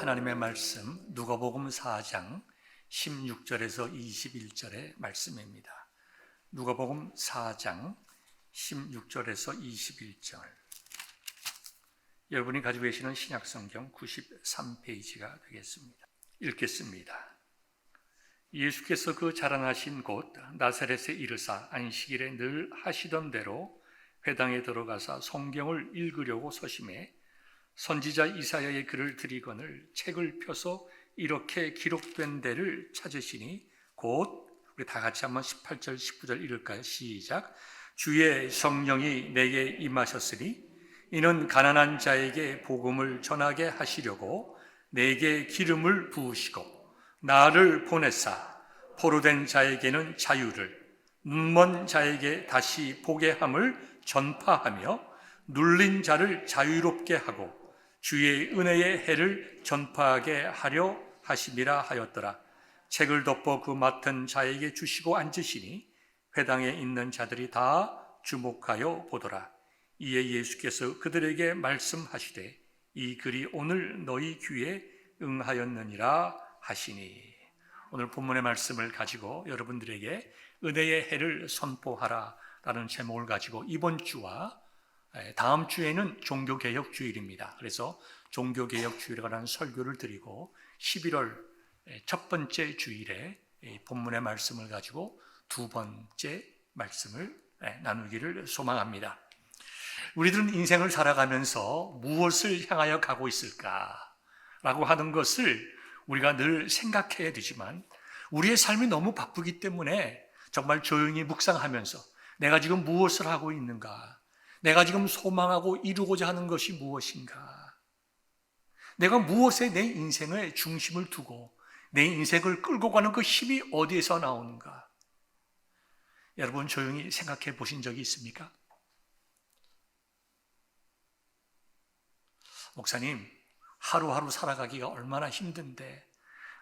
하나님의 말씀 누가복음 4장 16절에서 21절의 말씀입니다. 누가복음 4장 16절에서 21절. 여러분이 가지고 계시는 신약성경 93페이지가 되겠습니다. 읽겠습니다. 예수께서 그 자라나신 곳 나사렛에 이르사 안식일에 늘 하시던 대로 회당에 들어가사 성경을 읽으려고 서심해 선지자 이사야의 글을 들이거늘 책을 펴서 이렇게 기록된 데를 찾으시니 곧 우리 다 같이 한번 18절 19절 읽을까요? 시작. 주의 성령이 내게 임하셨으니 이는 가난한 자에게 복음을 전하게 하시려고 내게 기름을 부으시고 나를 보내사 포로된 자에게는 자유를 눈먼 자에게 다시 보게 함을 전파하며 눌린 자를 자유롭게 하고 주의 은혜의 해를 전파하게 하려 하심이라 하였더라. 책을 덮어 그 맡은 자에게 주시고 앉으시니 회당에 있는 자들이 다 주목하여 보더라. 이에 예수께서 그들에게 말씀하시되 이 글이 오늘 너희 귀에 응하였느니라 하시니. 오늘 본문의 말씀을 가지고 여러분들에게 은혜의 해를 선포하라 라는 제목을 가지고 이번 주와 다음 주에는 종교개혁 주일입니다. 그래서 종교개혁 주일에 관한 설교를 드리고 11월 첫 번째 주일에 본문의 말씀을 가지고 두 번째 말씀을 나누기를 소망합니다. 우리들은 인생을 살아가면서 무엇을 향하여 가고 있을까라고 하는 것을 우리가 늘 생각해야 되지만 우리의 삶이 너무 바쁘기 때문에 정말 조용히 묵상하면서 내가 지금 무엇을 하고 있는가? 내가 지금 소망하고 이루고자 하는 것이 무엇인가? 내가 무엇에 내 인생의 중심을 두고 내 인생을 끌고 가는 그 힘이 어디에서 나오는가? 여러분 조용히 생각해 보신 적이 있습니까? 목사님, 하루하루 살아가기가 얼마나 힘든데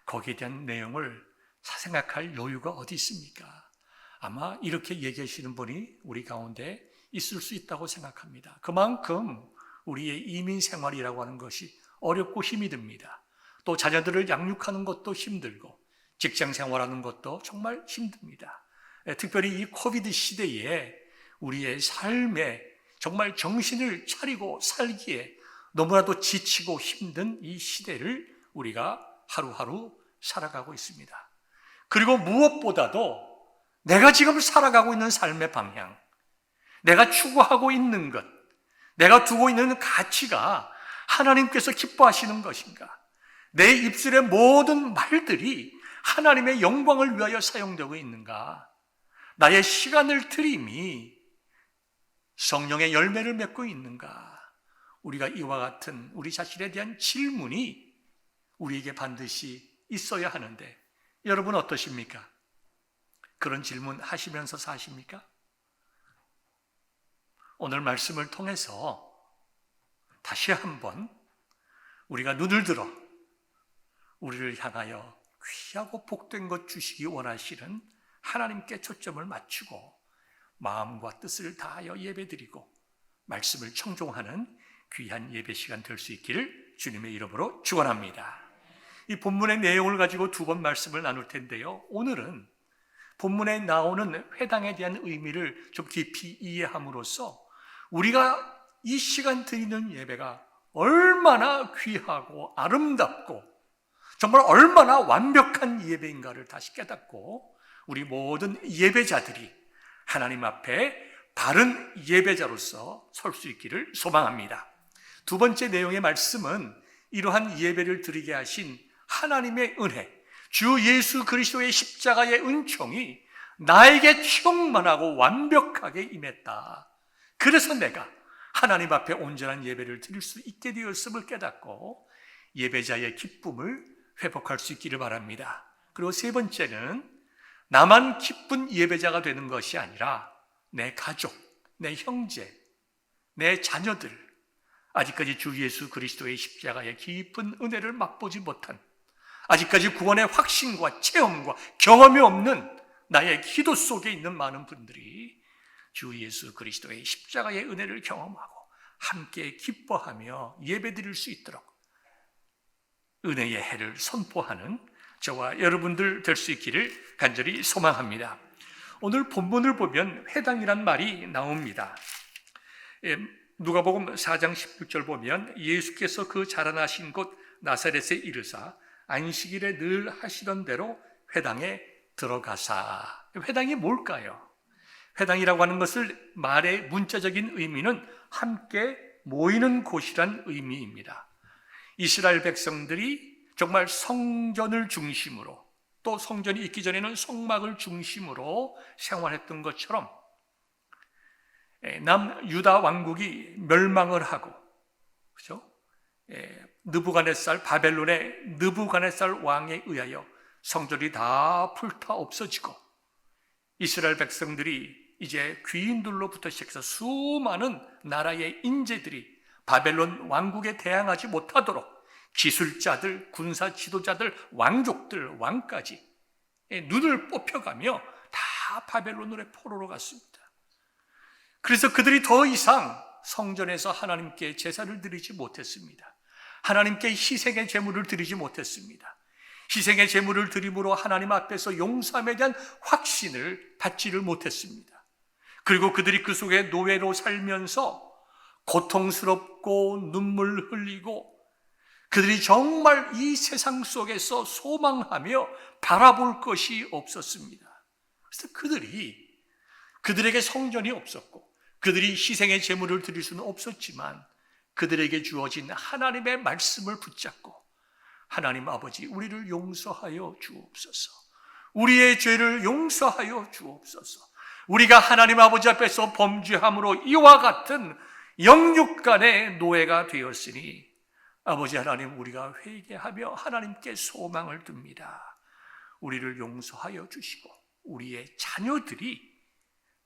거기에 대한 내용을 생각할 여유가 어디 있습니까? 아마 이렇게 얘기하시는 분이 우리 가운데 있을 수 있다고 생각합니다. 그만큼 우리의 이민 생활이라고 하는 것이 어렵고 힘이 듭니다. 또 자녀들을 양육하는 것도 힘들고 직장 생활하는 것도 정말 힘듭니다. 특별히 이 코비드 시대에 우리의 삶에 정말 정신을 차리고 살기에 너무나도 지치고 힘든 이 시대를 우리가 하루하루 살아가고 있습니다. 그리고 무엇보다도 내가 지금 살아가고 있는 삶의 방향, 내가 추구하고 있는 것, 내가 두고 있는 가치가 하나님께서 기뻐하시는 것인가? 내 입술의 모든 말들이 하나님의 영광을 위하여 사용되고 있는가? 나의 시간을 들임이 성령의 열매를 맺고 있는가? 우리가 이와 같은 우리 자신에 대한 질문이 우리에게 반드시 있어야 하는데 여러분 어떠십니까? 그런 질문 하시면서 사십니까? 오늘 말씀을 통해서 다시 한번 우리가 눈을 들어 우리를 향하여 귀하고 복된 것 주시기 원하시는 하나님께 초점을 맞추고 마음과 뜻을 다하여 예배드리고 말씀을 청종하는 귀한 예배 시간 될 수 있기를 주님의 이름으로 축원합니다. 이 본문의 내용을 가지고 두 번 말씀을 나눌 텐데요. 오늘은 본문에 나오는 회당에 대한 의미를 좀 깊이 이해함으로써 우리가 이 시간 드리는 예배가 얼마나 귀하고 아름답고 정말 얼마나 완벽한 예배인가를 다시 깨닫고 우리 모든 예배자들이 하나님 앞에 바른 예배자로서 설 수 있기를 소망합니다. 두 번째 내용의 말씀은 이러한 예배를 드리게 하신 하나님의 은혜, 주 예수 그리스도의 십자가의 은총이 나에게 충만하고 완벽하게 임했다. 그래서 내가 하나님 앞에 온전한 예배를 드릴 수 있게 되었음을 깨닫고 예배자의 기쁨을 회복할 수 있기를 바랍니다. 그리고 세 번째는 나만 기쁜 예배자가 되는 것이 아니라 내 가족, 내 형제, 내 자녀들, 아직까지 주 예수 그리스도의 십자가의 깊은 은혜를 맛보지 못한, 아직까지 구원의 확신과 체험과 경험이 없는 나의 기도 속에 있는 많은 분들이 주 예수 그리스도의 십자가의 은혜를 경험하고 함께 기뻐하며 예배드릴 수 있도록 은혜의 해를 선포하는 저와 여러분들 될 수 있기를 간절히 소망합니다. 오늘 본문을 보면 회당이란 말이 나옵니다. 누가복음 4장 16절 보면 예수께서 그 자라나신 곳 나사렛에 이르사 안식일에 늘 하시던 대로 회당에 들어가사. 회당이 뭘까요? 회당이라고 하는 것을 말의 문자적인 의미는 함께 모이는 곳이란 의미입니다. 이스라엘 백성들이 정말 성전을 중심으로, 또 성전이 있기 전에는 성막을 중심으로 생활했던 것처럼 남유다 왕국이 멸망을 하고, 그죠? 느부갓네살, 바벨론의 느부갓네살 왕에 의하여 성전이 다 불타 없어지고 이스라엘 백성들이 이제 귀인들로부터 시작해서 수많은 나라의 인재들이 바벨론 왕국에 대항하지 못하도록 기술자들, 군사 지도자들, 왕족들, 왕까지 눈을 뽑혀가며 다 바벨론으로 포로로 갔습니다. 그래서 그들이 더 이상 성전에서 하나님께 제사를 드리지 못했습니다. 하나님께 희생의 제물을 드리지 못했습니다. 희생의 제물을 드림으로 하나님 앞에서 용서함에 대한 확신을 받지를 못했습니다. 그리고 그들이 그 속에 노예로 살면서 고통스럽고 눈물 흘리고 그들이 정말 이 세상 속에서 소망하며 바라볼 것이 없었습니다. 그래서 그들에게 성전이 없었고 그들이 희생의 제물을 드릴 수는 없었지만 그들에게 주어진 하나님의 말씀을 붙잡고 하나님 아버지, 우리를 용서하여 주옵소서. 우리의 죄를 용서하여 주옵소서. 우리가 하나님 아버지 앞에서 범죄함으로 이와 같은 영육간의 노예가 되었으니 아버지 하나님, 우리가 회개하며 하나님께 소망을 둡니다. 우리를 용서하여 주시고 우리의 자녀들이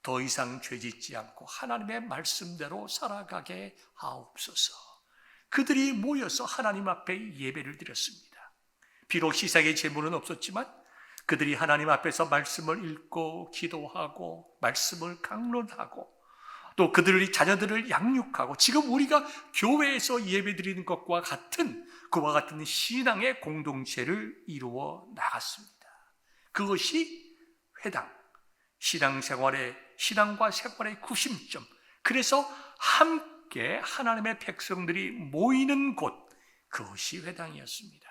더 이상 죄짓지 않고 하나님의 말씀대로 살아가게 하옵소서. 그들이 모여서 하나님 앞에 예배를 드렸습니다. 비록 희생의 제물은 없었지만 그들이 하나님 앞에서 말씀을 읽고 기도하고 말씀을 강론하고 또 그들의 자녀들을 양육하고 지금 우리가 교회에서 예배드리는 것과 같은 그와 같은 신앙의 공동체를 이루어 나갔습니다. 그것이 회당, 신앙과 생활의 구심점, 그래서 함께 하나님의 백성들이 모이는 곳, 그것이 회당이었습니다.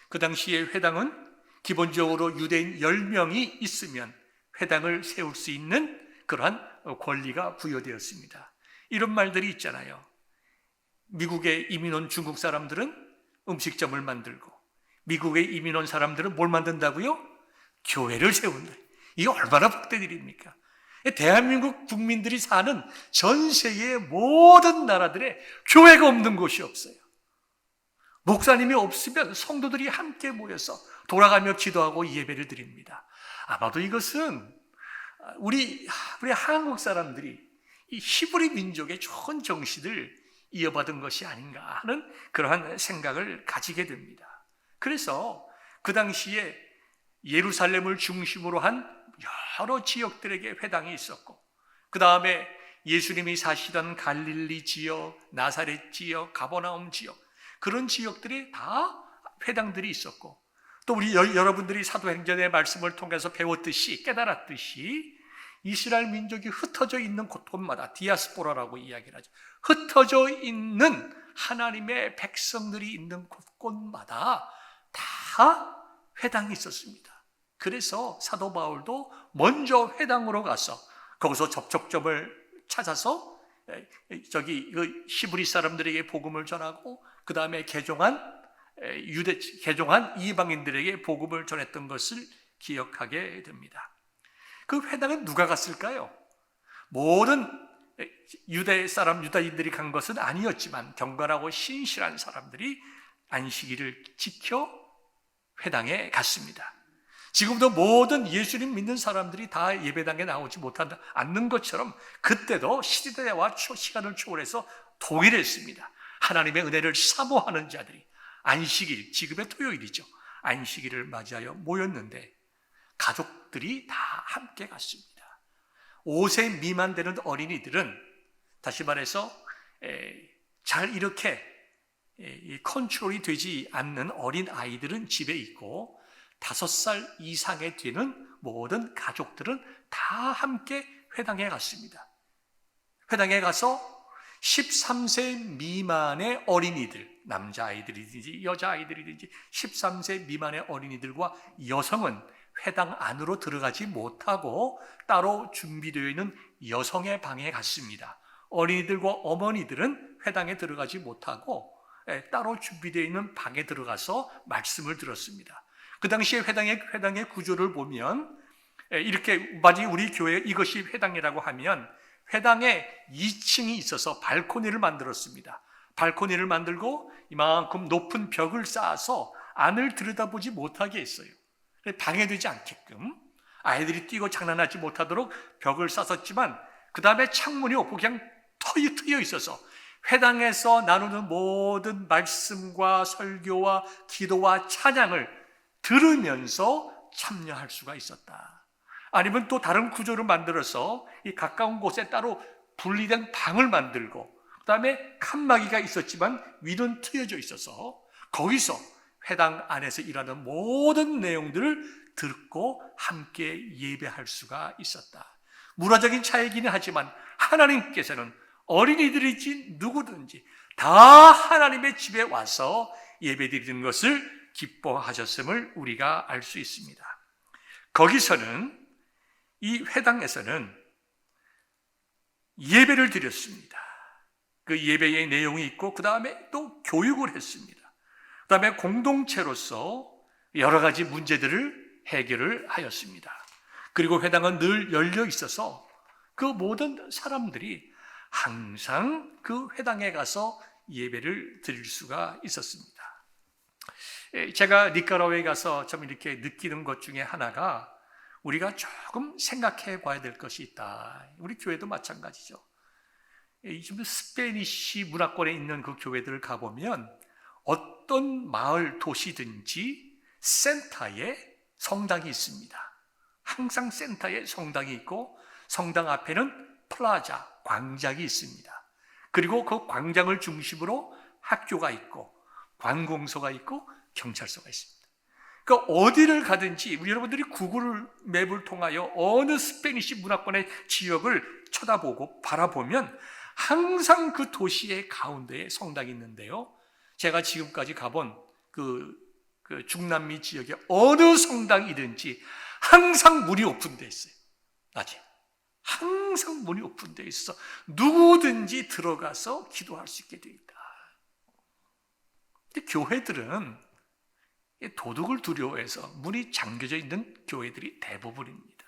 그 당시에 회당은 기본적으로 유대인 10명이 있으면 회당을 세울 수 있는 그러한 권리가 부여되었습니다. 이런 말들이 있잖아요. 미국에 이민 온 중국 사람들은 음식점을 만들고 미국에 이민 온 사람들은 뭘 만든다고요? 교회를 세운다. 이게 얼마나 복된 일입니까? 대한민국 국민들이 사는 전 세계의 모든 나라들에 교회가 없는 곳이 없어요. 목사님이 없으면 성도들이 함께 모여서 돌아가며 기도하고 예배를 드립니다. 아마도 이것은 우리 한국 사람들이 이 히브리 민족의 좋은 정신을 이어받은 것이 아닌가 하는 그러한 생각을 가지게 됩니다. 그래서 그 당시에 예루살렘을 중심으로 한 여러 지역들에게 회당이 있었고 그 다음에 예수님이 사시던 갈릴리 지역, 나사렛 지역, 가버나움 지역 그런 지역들이 다 회당들이 있었고 또 우리 여러분들이 사도행전의 말씀을 통해서 배웠듯이 깨달았듯이 이스라엘 민족이 흩어져 있는 곳곳마다 디아스포라라고 이야기를 하죠. 흩어져 있는 하나님의 백성들이 있는 곳곳마다 다 회당이 있었습니다. 그래서 사도 바울도 먼저 회당으로 가서 거기서 접촉점을 찾아서 히브리 사람들에게 복음을 전하고 그 다음에 개종한 이방인들에게 복음을 전했던 것을 기억하게 됩니다. 그 회당은 누가 갔을까요? 모든 유다인들이 간 것은 아니었지만 경건하고 신실한 사람들이 안식일을 지켜 회당에 갔습니다. 지금도 모든 예수님 믿는 사람들이 다 예배당에 나오지 않는 것처럼 그때도 시대와 시간을 초월해서 동일했습니다. 하나님의 은혜를 사모하는 자들이 안식일, 지금의 토요일이죠. 안식일을 맞이하여 모였는데 가족들이 다 함께 갔습니다. 5세 미만 되는 어린이들은 다시 말해서 잘 이렇게 컨트롤이 되지 않는 어린 아이들은 집에 있고 5살 이상이 되는 모든 가족들은 다 함께 회당에 갔습니다. 회당에 가서 13세 미만의 어린이들, 남자아이들이든지 여자아이들이든지 13세 미만의 어린이들과 여성은 회당 안으로 들어가지 못하고 따로 준비되어 있는 여성의 방에 갔습니다. 어린이들과 어머니들은 회당에 들어가지 못하고 따로 준비되어 있는 방에 들어가서 말씀을 들었습니다. 그 당시에 회당의 구조를 보면 이렇게 만약 우리 교회에 이것이 회당이라고 하면 회당에 2층이 있어서 발코니를 만들었습니다. 발코니를 만들고 이만큼 높은 벽을 쌓아서 안을 들여다보지 못하게 했어요. 방해되지 않게끔 아이들이 뛰고 장난하지 못하도록 벽을 쌓았지만 그 다음에 창문이 없고 그냥 트여 있어서 회당에서 나누는 모든 말씀과 설교와 기도와 찬양을 들으면서 참여할 수가 있었다. 아니면 또 다른 구조를 만들어서 이 가까운 곳에 따로 분리된 방을 만들고 그 다음에 칸막이가 있었지만 위는 트여져 있어서 거기서 회당 안에서 일하는 모든 내용들을 듣고 함께 예배할 수가 있었다. 문화적인 차이기는 하지만 하나님께서는 어린이들이지 누구든지 다 하나님의 집에 와서 예배드리는 것을 기뻐하셨음을 우리가 알 수 있습니다. 거기서는 이 회당에서는 예배를 드렸습니다. 그 예배의 내용이 있고 그 다음에 또 교육을 했습니다. 그 다음에 공동체로서 여러 가지 문제들을 해결을 하였습니다. 그리고 회당은 늘 열려 있어서 그 모든 사람들이 항상 그 회당에 가서 예배를 드릴 수가 있었습니다. 제가 니카라과에 가서 좀 이렇게 느끼는 것 중에 하나가 우리가 조금 생각해 봐야 될 것이 있다. 우리 교회도 마찬가지죠. 지금 스페니쉬 문화권에 있는 그 교회들을 가보면 어떤 마을 도시든지 센터에 성당이 있습니다. 항상 센터에 성당이 있고 성당 앞에는 플라자, 광장이 있습니다. 그리고 그 광장을 중심으로 학교가 있고 관공서가 있고 경찰서가 있습니다. 그러니까 어디를 가든지 우리 여러분들이 구글 맵을 통하여 어느 스페니쉬 문화권의 지역을 쳐다보고 바라보면 항상 그 도시의 가운데에 성당이 있는데요. 제가 지금까지 가본 그 중남미 지역의 어느 성당이든지 항상 문이 오픈되어 있어요. 낮에. 항상 문이 오픈되어 있어 누구든지 들어가서 기도할 수 있게 되어 있다. 근데 교회들은 도둑을 두려워해서 문이 잠겨져 있는 교회들이 대부분입니다.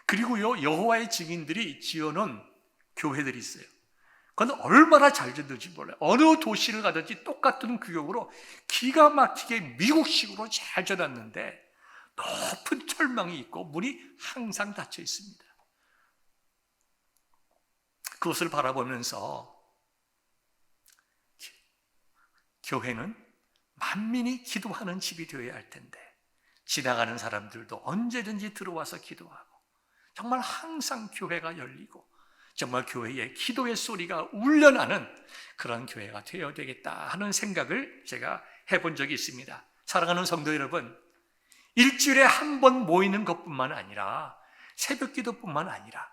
그리고요, 여호와의 증인들이 지어놓은 교회들이 있어요. 그건 얼마나 잘 짓는지 몰라요. 어느 도시를 가든지 똑같은 규격으로 기가 막히게 미국식으로 잘 지어놨는데 높은 철망이 있고 문이 항상 닫혀 있습니다. 그것을 바라보면서 교회는 만민이 기도하는 집이 되어야 할 텐데 지나가는 사람들도 언제든지 들어와서 기도하고 정말 항상 교회가 열리고 정말 교회에 기도의 소리가 울려나는 그런 교회가 되어야 되겠다 하는 생각을 제가 해본 적이 있습니다. 사랑하는 성도 여러분, 일주일에 한 번 모이는 것뿐만 아니라 새벽 기도뿐만 아니라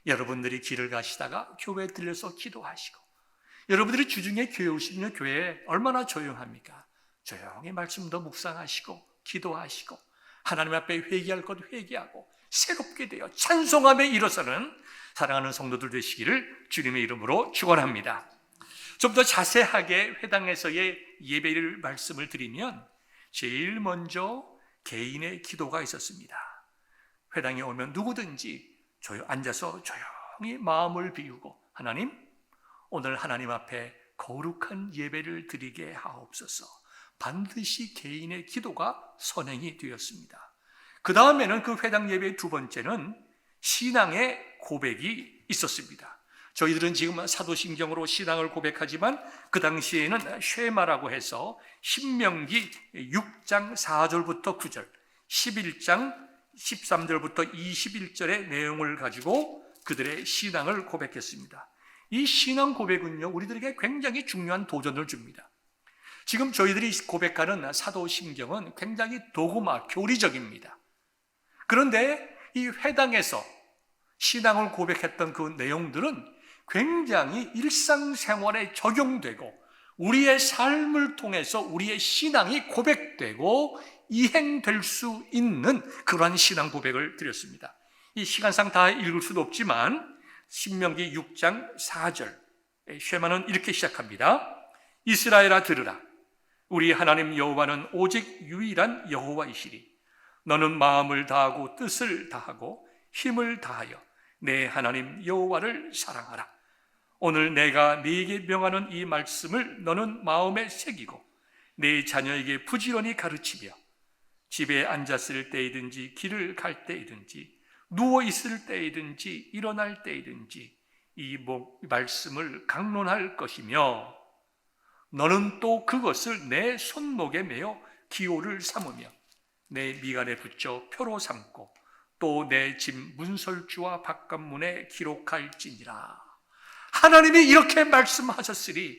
여러분들이 길을 가시다가 교회에 들려서 기도하시고 여러분들이 주중에 교회 오시면 교회에 얼마나 조용합니까? 조용히 말씀도 묵상하시고 기도하시고 하나님 앞에 회개할 것 회개하고 새롭게 되어 찬송함에 일어서는 사랑하는 성도들 되시기를 주님의 이름으로 축원합니다. 좀 더 자세하게 회당에서의 예배를 말씀을 드리면 제일 먼저 개인의 기도가 있었습니다. 회당에 오면 누구든지 앉아서 조용히 마음을 비우고 하나님, 오늘 하나님 앞에 거룩한 예배를 드리게 하옵소서. 반드시 개인의 기도가 선행이 되었습니다. 그 다음에는 그 회당 예배의 두 번째는 신앙의 고백이 있었습니다. 저희들은 지금 사도신경으로 신앙을 고백하지만 그 당시에는 쉐마라고 해서 신명기 6장 4절부터 9절, 11장 13절부터 21절의 내용을 가지고 그들의 신앙을 고백했습니다. 이 신앙 고백은요, 우리들에게 굉장히 중요한 도전을 줍니다. 지금 저희들이 고백하는 사도신경은 굉장히 도구마, 교리적입니다. 그런데 이 회당에서 신앙을 고백했던 그 내용들은 굉장히 일상생활에 적용되고 우리의 삶을 통해서 우리의 신앙이 고백되고 이행될 수 있는 그러한 신앙 고백을 드렸습니다. 이 시간상 다 읽을 수도 없지만 신명기 6장 4절 쉐마는 이렇게 시작합니다. 이스라엘아 들으라. 우리 하나님 여호와는 오직 유일한 여호와이시리. 너는 마음을 다하고 뜻을 다하고 힘을 다하여 내 하나님 여호와를 사랑하라. 오늘 내가 네게 명하는 이 말씀을 너는 마음에 새기고 네 자녀에게 부지런히 가르치며 집에 앉았을 때이든지 길을 갈 때이든지 누워 있을 때이든지 일어날 때이든지 이 말씀을 강론할 것이며 너는 또 그것을 내 손목에 매어 기호를 삼으며 내 미간에 붙여 표로 삼고 또 내 집 문설주와 바깥문에 기록할지니라. 하나님이 이렇게 말씀하셨으니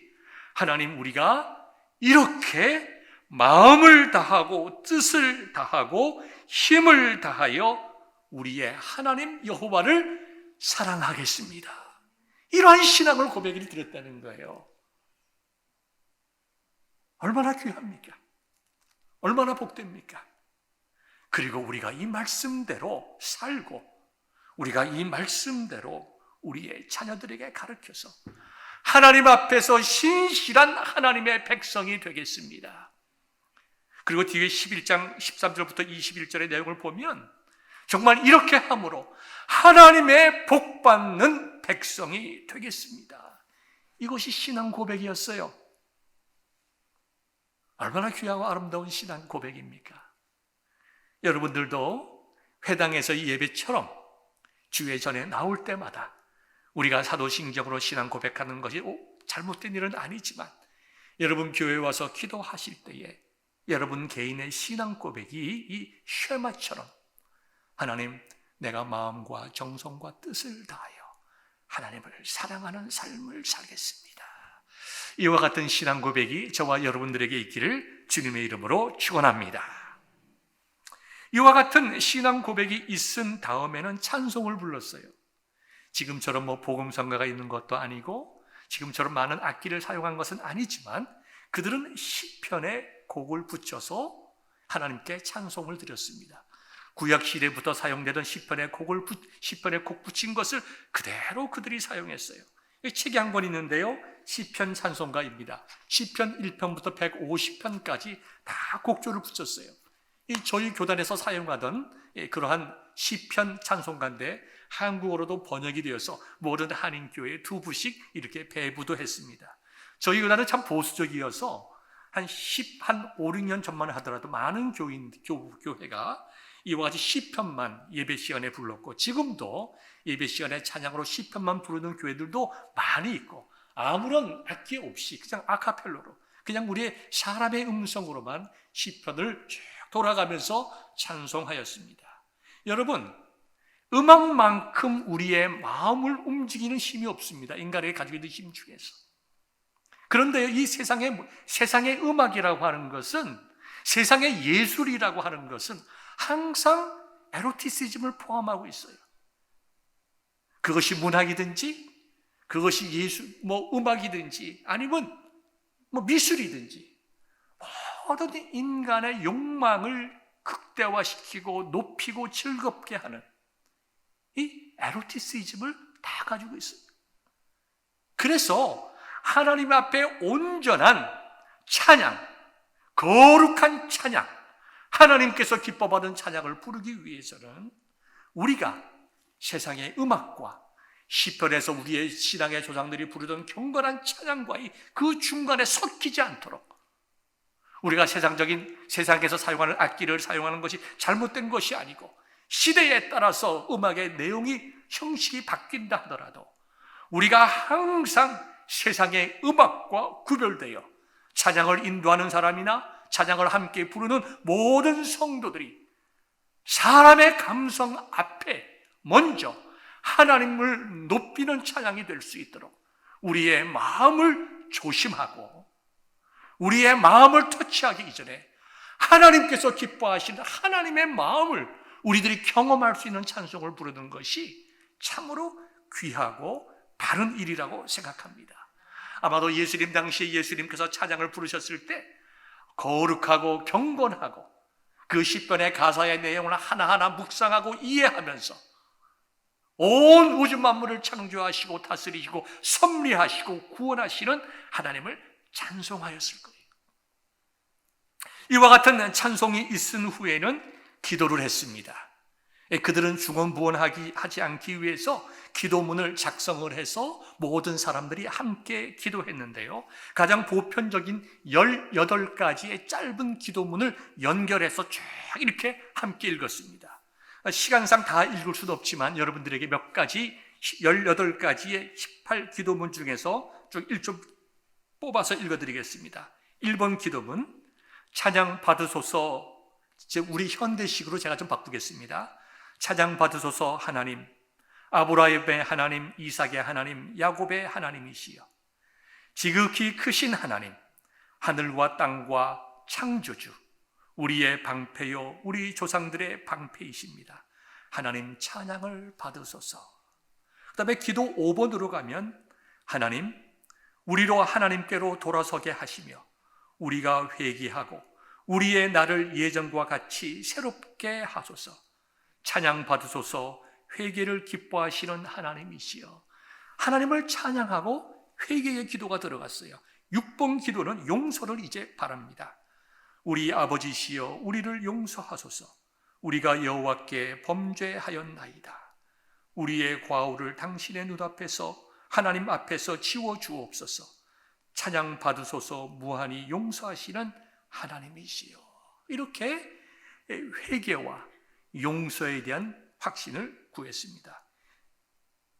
하나님 우리가 이렇게 마음을 다하고 뜻을 다하고 힘을 다하여 우리의 하나님 여호와를 사랑하겠습니다. 이러한 신앙을 고백을 드렸다는 거예요. 얼마나 귀합니까? 얼마나 복됩니까? 그리고 우리가 이 말씀대로 살고 우리가 이 말씀대로 우리의 자녀들에게 가르쳐서 하나님 앞에서 신실한 하나님의 백성이 되겠습니다. 그리고 뒤에 11장 13절부터 21절의 내용을 보면 정말 이렇게 함으로 하나님의 복받는 백성이 되겠습니다. 이것이 신앙 고백이었어요. 얼마나 귀하고 아름다운 신앙 고백입니까? 여러분들도 회당에서 이 예배처럼 주의 전에 나올 때마다 우리가 사도신경으로 신앙 고백하는 것이 잘못된 일은 아니지만 여러분 교회에 와서 기도하실 때에 여러분 개인의 신앙 고백이 이 쉐마처럼 하나님 내가 마음과 정성과 뜻을 다하여 하나님을 사랑하는 삶을 살겠습니다. 이와 같은 신앙 고백이 저와 여러분들에게 있기를 주님의 이름으로 축원합니다. 이와 같은 신앙 고백이 있은 다음에는 찬송을 불렀어요. 지금처럼 복음성가가 있는 것도 아니고 지금처럼 많은 악기를 사용한 것은 아니지만 그들은 시편의 곡을 붙여서 하나님께 찬송을 드렸습니다. 구약 시대부터 사용되던 시편의 곡 붙인 것을 그대로 그들이 사용했어요. 책이 한 권 있는데요. 시편 찬송가입니다. 시편 1편부터 150편까지 다 곡조를 붙였어요. 저희 교단에서 사용하던 그러한 시편 찬송가인데 한국어로도 번역이 되어서 모든 한인교회에 2부씩 이렇게 배부도 했습니다. 저희 교단은 참 보수적이어서 한 5, 6년 전만 하더라도 많은 교회가 이와 같이 시편만 예배 시간에 불렀고 지금도 예배 시간에 찬양으로 시편만 부르는 교회들도 많이 있고 아무런 악기 없이 그냥 아카펠로로 그냥 우리의 사람의 음성으로만 시편을 쭉 돌아가면서 찬송하였습니다. 여러분, 음악만큼 우리의 마음을 움직이는 힘이 없습니다. 인간에게 가지고 있는 힘 중에서. 그런데 이 세상의 음악이라고 하는 것은 세상의 예술이라고 하는 것은 항상 에로티시즘을 포함하고 있어요. 그것이 문학이든지 그것이 음악이든지 아니면 미술이든지 모든 인간의 욕망을 극대화시키고 높이고 즐겁게 하는 이 에로티시즘을 다 가지고 있어요. 그래서 하나님 앞에 온전한 찬양, 거룩한 찬양, 하나님께서 기뻐받은 찬양을 부르기 위해서는 우리가 세상의 음악과 시편에서 우리의 신앙의 조상들이 부르던 경건한 찬양과의 그 중간에 섞이지 않도록 우리가 세상에서 사용하는 악기를 사용하는 것이 잘못된 것이 아니고 시대에 따라서 음악의 내용이 형식이 바뀐다 하더라도 우리가 항상 세상의 음악과 구별되어 찬양을 인도하는 사람이나 찬양을 함께 부르는 모든 성도들이 사람의 감성 앞에 먼저 하나님을 높이는 찬양이 될 수 있도록 우리의 마음을 조심하고 우리의 마음을 터치하기 이전에 하나님께서 기뻐하시는 하나님의 마음을 우리들이 경험할 수 있는 찬송을 부르는 것이 참으로 귀하고 바른 일이라고 생각합니다. 아마도 예수님 당시에 예수님께서 찬양을 부르셨을 때 거룩하고 경건하고 그 시편의 가사의 내용을 하나하나 묵상하고 이해하면서 온 우주 만물을 창조하시고 다스리시고 섭리하시고 구원하시는 하나님을 찬송하였을 거예요. 이와 같은 찬송이 있은 후에는 기도를 했습니다. 그들은 중언부언하지 않기 위해서 기도문을 작성을 해서 모든 사람들이 함께 기도했는데요. 가장 보편적인 18가지의 짧은 기도문을 연결해서 쭉 이렇게 함께 읽었습니다. 시간상 다 읽을 수도 없지만 여러분들에게 몇 가지 18가지의 18기도문 중에서 쭉 1좀 뽑아서 읽어드리겠습니다. 1번 기도문, 찬양 받으소서. 우리 현대식으로 제가 좀 바꾸겠습니다. 찬양 받으소서 하나님, 아브라함의 하나님, 이삭의 하나님, 야곱의 하나님이시여, 지극히 크신 하나님, 하늘과 땅과 창조주, 우리의 방패요 우리 조상들의 방패이십니다. 하나님 찬양을 받으소서. 그 다음에 기도 5번으로 가면 하나님, 우리로 하나님께로 돌아서게 하시며 우리가 회개하고 우리의 날을 예전과 같이 새롭게 하소서. 찬양 받으소서. 회개를 기뻐하시는 하나님이시여. 하나님을 찬양하고 회개의 기도가 들어갔어요. 6번 기도는 용서를 이제 바랍니다. 우리 아버지시여 우리를 용서하소서. 우리가 여호와께 범죄하였나이다. 우리의 과오를 당신의 눈앞에서 하나님 앞에서 지워주옵소서. 찬양 받으소서. 무한히 용서하시는 하나님이시여. 이렇게 회개와 용서에 대한 확신을 구했습니다.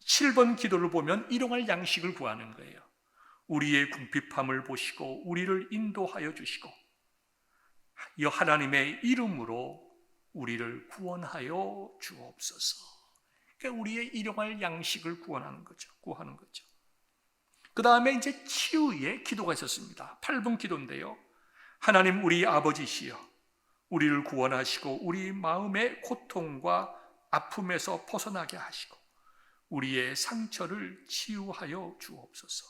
7번 기도를 보면 일용할 양식을 구하는 거예요. 우리의 궁핍함을 보시고 우리를 인도하여 주시고 이 하나님의 이름으로 우리를 구원하여 주옵소서. 그러니까 우리의 일용할 양식을 구하는 거죠. 그 다음에 이제 치유의 기도가 있었습니다. 8번 기도인데요. 하나님 우리 아버지시여 우리를 구원하시고 우리 마음의 고통과 아픔에서 벗어나게 하시고 우리의 상처를 치유하여 주옵소서.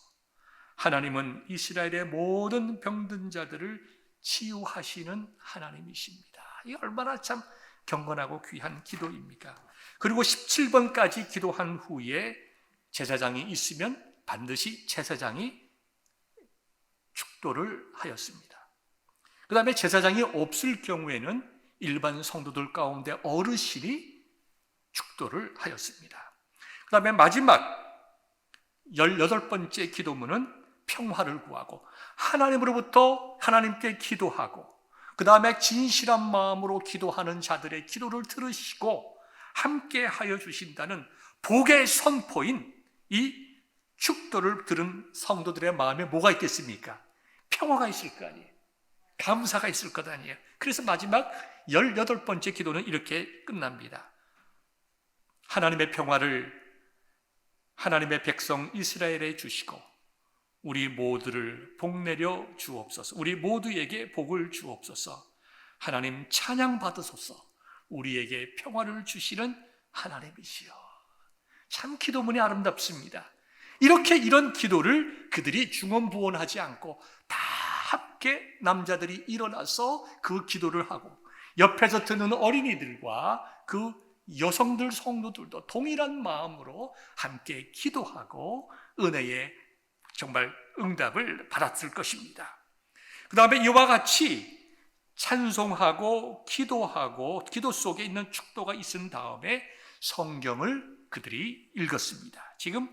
하나님은 이스라엘의 모든 병든 자들을 치유하시는 하나님이십니다. 이 얼마나 참 경건하고 귀한 기도입니까? 그리고 17번까지 기도한 후에 제사장이 있으면 반드시 제사장이 축도를 하였습니다. 그 다음에 제사장이 없을 경우에는 일반 성도들 가운데 어르신이 축도를 하였습니다. 그 다음에 마지막 18번째 기도문은 평화를 구하고 하나님으로부터 하나님께 기도하고 그 다음에 진실한 마음으로 기도하는 자들의 기도를 들으시고 함께 하여 주신다는 복의 선포인 이 축도를 들은 성도들의 마음에 뭐가 있겠습니까? 평화가 있을 거 아니에요. 감사가 있을 것 아니에요. 그래서 마지막 18번째 기도는 이렇게 끝납니다. 하나님의 평화를 하나님의 백성 이스라엘에 주시고 우리 모두를 복내려 주옵소서. 우리 모두에게 복을 주옵소서. 하나님 찬양 받으소서. 우리에게 평화를 주시는 하나님이시여. 참 기도문이 아름답습니다. 이렇게 이런 기도를 그들이 중언부언하지 않고 다 함께 남자들이 일어나서 그 기도를 하고 옆에서 듣는 어린이들과 그 여성들 성도들도 동일한 마음으로 함께 기도하고 은혜의 정말 응답을 받았을 것입니다. 그 다음에 이와 같이 찬송하고 기도하고 기도 속에 있는 축도가 있은 다음에 성경을 그들이 읽었습니다. 지금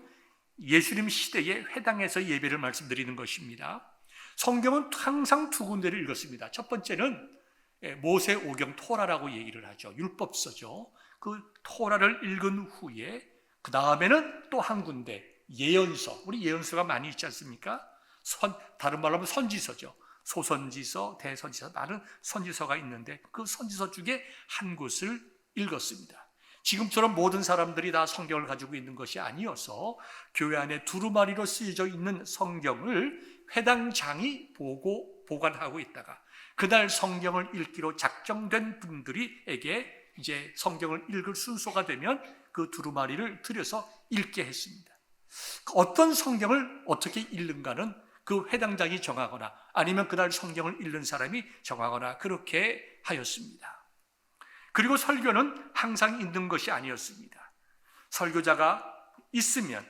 예수님 시대의 회당에서 예배를 말씀드리는 것입니다. 성경은 항상 두 군데를 읽었습니다. 첫 번째는 모세오경 토라라고 얘기를 하죠. 율법서죠. 그 토라를 읽은 후에 그 다음에는 또 한 군데 예언서, 우리 예언서가 많이 있지 않습니까? 다른 말로 하면 선지서죠. 소선지서, 대선지서, 많은 선지서가 있는데 그 선지서 중에 한 곳을 읽었습니다. 지금처럼 모든 사람들이 다 성경을 가지고 있는 것이 아니어서 교회 안에 두루마리로 쓰여져 있는 성경을 회당장이 보고 보관하고 있다가 그날 성경을 읽기로 작정된 분들에게 이제 성경을 읽을 순서가 되면 그 두루마리를 들여서 읽게 했습니다. 어떤 성경을 어떻게 읽는가는 그 회당장이 정하거나 아니면 그날 성경을 읽는 사람이 정하거나 그렇게 하였습니다. 그리고 설교는 항상 있는 것이 아니었습니다. 설교자가 있으면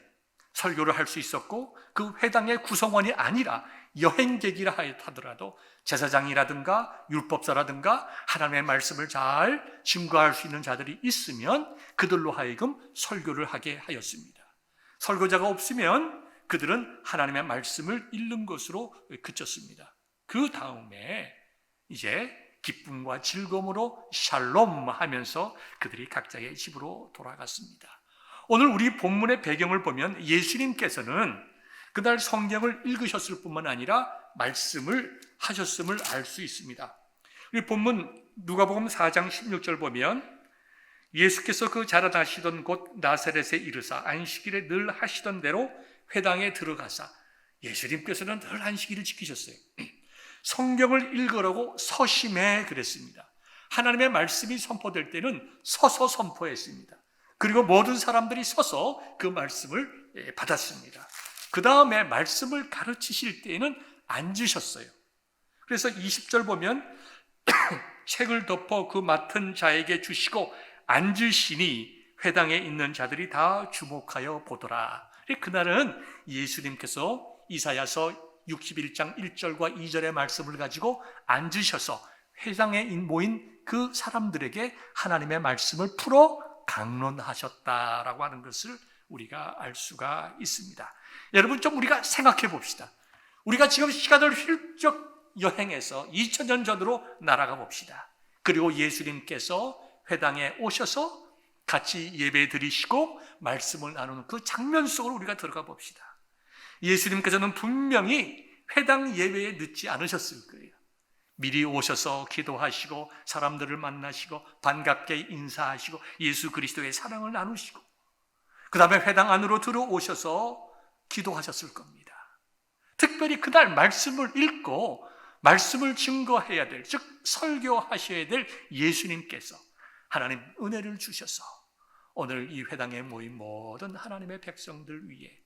설교를 할 수 있었고 그 회당의 구성원이 아니라 여행객이라 하더라도 제사장이라든가 율법사라든가 하나님의 말씀을 잘 증거할 수 있는 자들이 있으면 그들로 하여금 설교를 하게 하였습니다. 설교자가 없으면 그들은 하나님의 말씀을 읽는 것으로 그쳤습니다. 그 다음에 이제 기쁨과 즐거움으로 샬롬 하면서 그들이 각자의 집으로 돌아갔습니다. 오늘 우리 본문의 배경을 보면 예수님께서는 그날 성경을 읽으셨을 뿐만 아니라 말씀을 하셨음을 알 수 있습니다. 우리 본문 누가복음 4장 16절 보면 예수께서 그 자라나시던 곳 나사렛에 이르사 안식일에 늘 하시던 대로 회당에 들어가사, 예수님께서는 늘 안식일을 지키셨어요. 성경을 읽으라고 서심해 그랬습니다. 하나님의 말씀이 선포될 때는 서서 선포했습니다. 그리고 모든 사람들이 서서 그 말씀을 받았습니다. 그 다음에 말씀을 가르치실 때에는 앉으셨어요. 그래서 20절 보면 책을 덮어 그 맡은 자에게 주시고 앉으시니 회당에 있는 자들이 다 주목하여 보더라. 그날은 예수님께서 이사야서 61장 1절과 2절의 말씀을 가지고 앉으셔서 회당에 모인 그 사람들에게 하나님의 말씀을 풀어 강론하셨다라고 하는 것을 우리가 알 수가 있습니다. 여러분, 좀 우리가 생각해 봅시다. 우리가 지금 시간을 훌쩍 여행해서 2000년 전으로 날아가 봅시다. 그리고 예수님께서 회당에 오셔서 같이 예배 드리시고 말씀을 나누는 그 장면 속으로 우리가 들어가 봅시다. 예수님께서는 분명히 회당 예배에 늦지 않으셨을 거예요. 미리 오셔서 기도하시고 사람들을 만나시고 반갑게 인사하시고 예수 그리스도의 사랑을 나누시고 그 다음에 회당 안으로 들어오셔서 기도하셨을 겁니다. 특별히 그날 말씀을 읽고 말씀을 증거해야 될, 즉 설교하셔야 될 예수님께서 하나님 은혜를 주셔서 오늘 이 회당에 모인 모든 하나님의 백성들 위해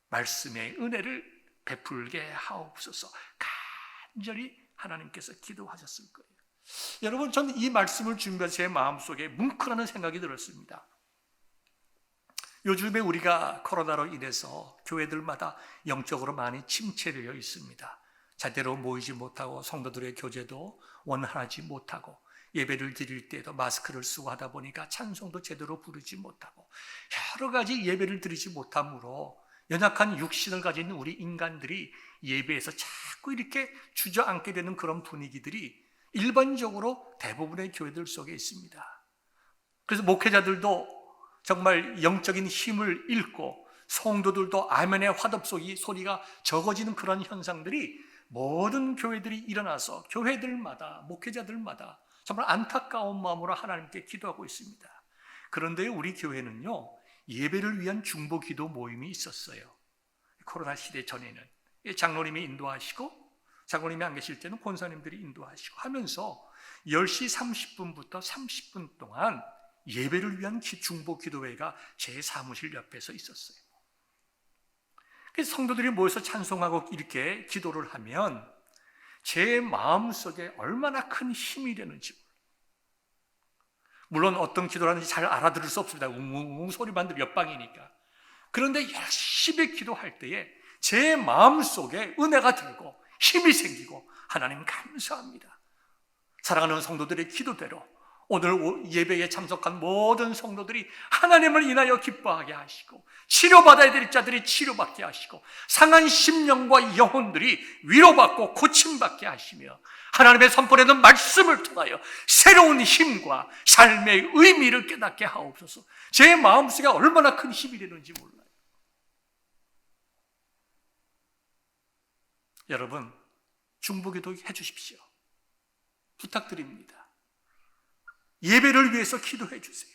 말씀의 은혜를 베풀게 하옵소서 간절히 하나님께서 기도하셨을 거예요. 여러분, 저는 이 말씀을 준비해서 제 마음속에 뭉클하는 생각이 들었습니다. 요즘에 우리가 코로나로 인해서 교회들마다 영적으로 많이 침체되어 있습니다. 제대로 모이지 못하고 성도들의 교제도 원활하지 못하고 예배를 드릴 때도 마스크를 쓰고 하다 보니까 찬송도 제대로 부르지 못하고 여러 가지 예배를 드리지 못함으로 연약한 육신을 가진 우리 인간들이 예배에서 자꾸 이렇게 주저앉게 되는 그런 분위기들이 일반적으로 대부분의 교회들 속에 있습니다. 그래서 목회자들도 정말 영적인 힘을 잃고 성도들도 아멘의 화답 소리가 적어지는 그런 현상들이 모든 교회들이 일어나서 교회들마다 목회자들마다 정말 안타까운 마음으로 하나님께 기도하고 있습니다. 그런데 우리 교회는요, 예배를 위한 중보 기도 모임이 있었어요. 코로나 시대 전에는 장로님이 인도하시고 장로님이 안 계실 때는 권사님들이 인도하시고 하면서 10시 30분부터 30분 동안 예배를 위한 중보 기도회가 제 사무실 옆에서 있었어요. 그래서 성도들이 모여서 찬송하고 이렇게 기도를 하면 제 마음속에 얼마나 큰 힘이 되는지, 물론 어떤 기도를 하는지 잘 알아들을 수 없습니다. 웅웅 소리만 들으면 옆방이니까. 그런데 열심히 기도할 때에 제 마음속에 은혜가 들고 힘이 생기고 하나님 감사합니다. 사랑하는 성도들의 기도대로 오늘 예배에 참석한 모든 성도들이 하나님을 인하여 기뻐하게 하시고 치료받아야 될 자들이 치료받게 하시고 상한 심령과 영혼들이 위로받고 고침받게 하시며 하나님의 선포되는 말씀을 통하여 새로운 힘과 삶의 의미를 깨닫게 하옵소서. 제 마음속에 얼마나 큰 힘이 되는지 몰라요. 여러분, 중보기도 해주십시오. 부탁드립니다. 예배를 위해서 기도해 주세요.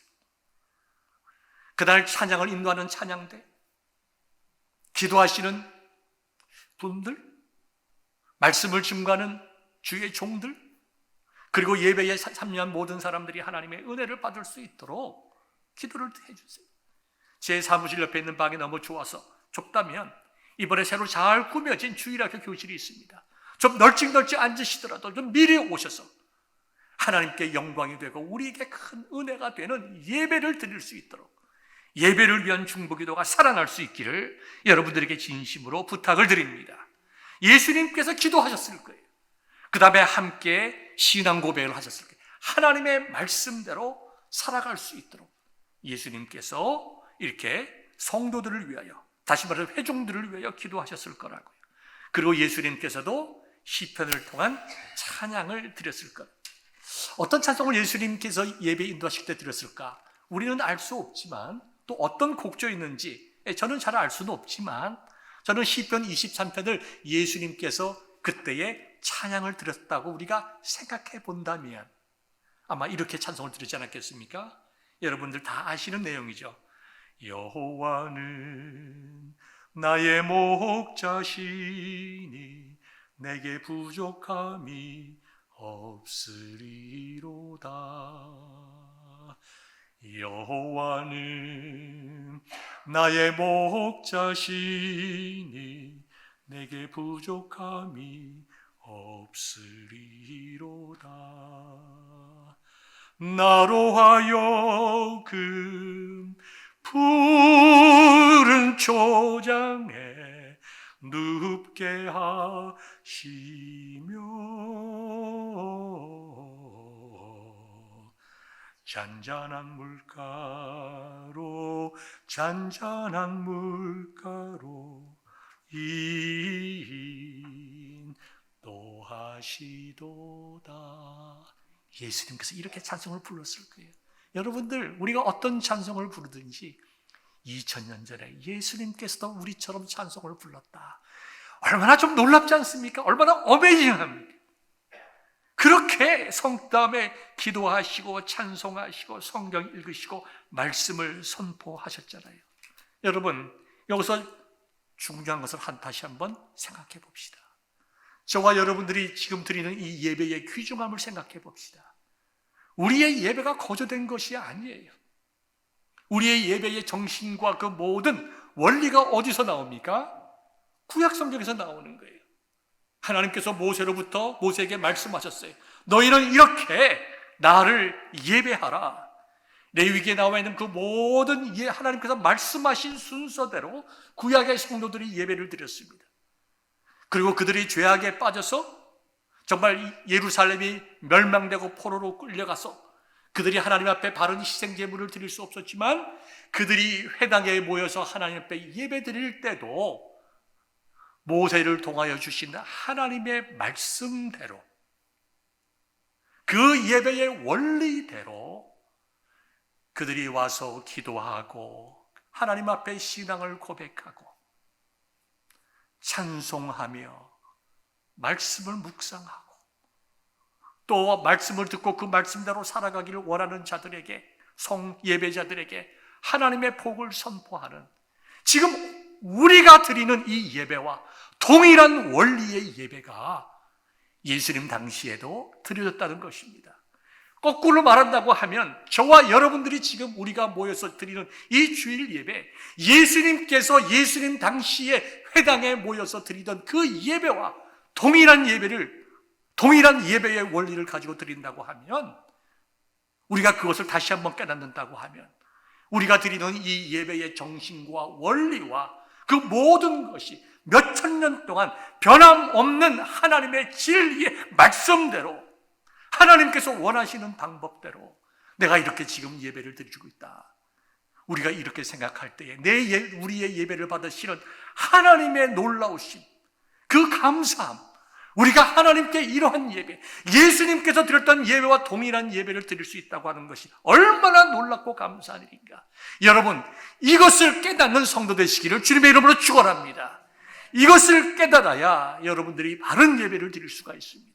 그날 찬양을 인도하는 찬양대, 기도하시는 분들, 말씀을 증거하는 주의 종들, 그리고 예배에 참여한 모든 사람들이 하나님의 은혜를 받을 수 있도록 기도를 해주세요. 제 사무실 옆에 있는 방이 너무 좋아서 좁다면 이번에 새로 잘 꾸며진 주일학교 교실이 있습니다. 좀 널찍널찍 앉으시더라도 좀 미리 오셔서 하나님께 영광이 되고 우리에게 큰 은혜가 되는 예배를 드릴 수 있도록, 예배를 위한 중보기도가 살아날 수 있기를 여러분들에게 진심으로 부탁을 드립니다. 예수님께서 기도하셨을 거예요. 그 다음에 함께 신앙 고백을 하셨을 거예요. 하나님의 말씀대로 살아갈 수 있도록 예수님께서 이렇게 성도들을 위하여, 다시 말해서 회중들을 위하여 기도하셨을 거라고요. 그리고 예수님께서도 시편을 통한 찬양을 드렸을 거예요. 어떤 찬송을 예수님께서 예배 인도하실 때 드렸을까? 우리는 알 수 없지만, 또 어떤 곡조에 있는지 저는 잘 알 수는 없지만, 저는 시편 23편을 예수님께서 그때에 찬양을 드렸다고 우리가 생각해 본다면 아마 이렇게 찬송을 드리지 않았겠습니까? 여러분들 다 아시는 내용이죠. 여호와는 나의 목자시니 내게 부족함이 없으리로다. 여호와는 나의 목자시니 내게 부족함이 없으리로다. 나로 하여금 푸른 초장에 눕게 하시며 잔잔한 물가로 인도하시도다. 예수님께서 이렇게 찬송을 불렀을 거예요. 여러분들, 우리가 어떤 찬송을 부르든지 2000년 전에 예수님께서도 우리처럼 찬송을 불렀다. 얼마나 좀 놀랍지 않습니까? 얼마나 어메이징합니까? 그렇게 성담에 기도하시고 찬송하시고 성경 읽으시고 말씀을 선포하셨잖아요. 여러분, 여기서 중요한 것을 다시 한번 생각해 봅시다. 저와 여러분들이 지금 드리는 이 예배의 귀중함을 생각해 봅시다. 우리의 예배가 거저된 것이 아니에요. 우리의 예배의 정신과 그 모든 원리가 어디서 나옵니까? 구약 성경에서 나오는 거예요. 하나님께서 모세에게 말씀하셨어요. 너희는 이렇게 나를 예배하라. 레위기에 나와 있는 그 모든 하나님께서 말씀하신 순서대로 구약의 성도들이 예배를 드렸습니다. 그리고 그들이 죄악에 빠져서 정말 예루살렘이 멸망되고 포로로 끌려가서 그들이 하나님 앞에 바른 희생 제물을 드릴 수 없었지만 그들이 회당에 모여서 하나님 앞에 예배 드릴 때도 모세를 통하여 주신 하나님의 말씀대로, 그 예배의 원리대로 그들이 와서 기도하고 하나님 앞에 신앙을 고백하고 찬송하며 말씀을 묵상하고 또 말씀을 듣고 그 말씀대로 살아가기를 원하는 자들에게, 예배자들에게 하나님의 복을 선포하는, 지금 우리가 드리는 이 예배와 동일한 원리의 예배가 예수님 당시에도 드려졌다는 것입니다. 거꾸로 말한다고 하면 저와 여러분들이 지금 우리가 모여서 드리는 이 주일 예배, 예수님께서 예수님 당시에 회당에 모여서 드리던 그 예배와 동일한 예배의 원리를 가지고 드린다고 하면, 우리가 그것을 다시 한번 깨닫는다고 하면 우리가 드리는 이 예배의 정신과 원리와 그 모든 것이 몇천 년 동안 변함없는 하나님의 진리의 말씀대로, 하나님께서 원하시는 방법대로 내가 이렇게 지금 예배를 드리고 있다. 우리가 이렇게 생각할 때에 우리의 예배를 받으시는 하나님의 놀라우심, 그 감사함, 우리가 하나님께 이러한 예배, 예수님께서 드렸던 예배와 동일한 예배를 드릴 수 있다고 하는 것이 얼마나 놀랍고 감사한 일인가. 여러분, 이것을 깨닫는 성도 되시기를 주님의 이름으로 축원합니다. 이것을 깨달아야 여러분들이 바른 예배를 드릴 수가 있습니다.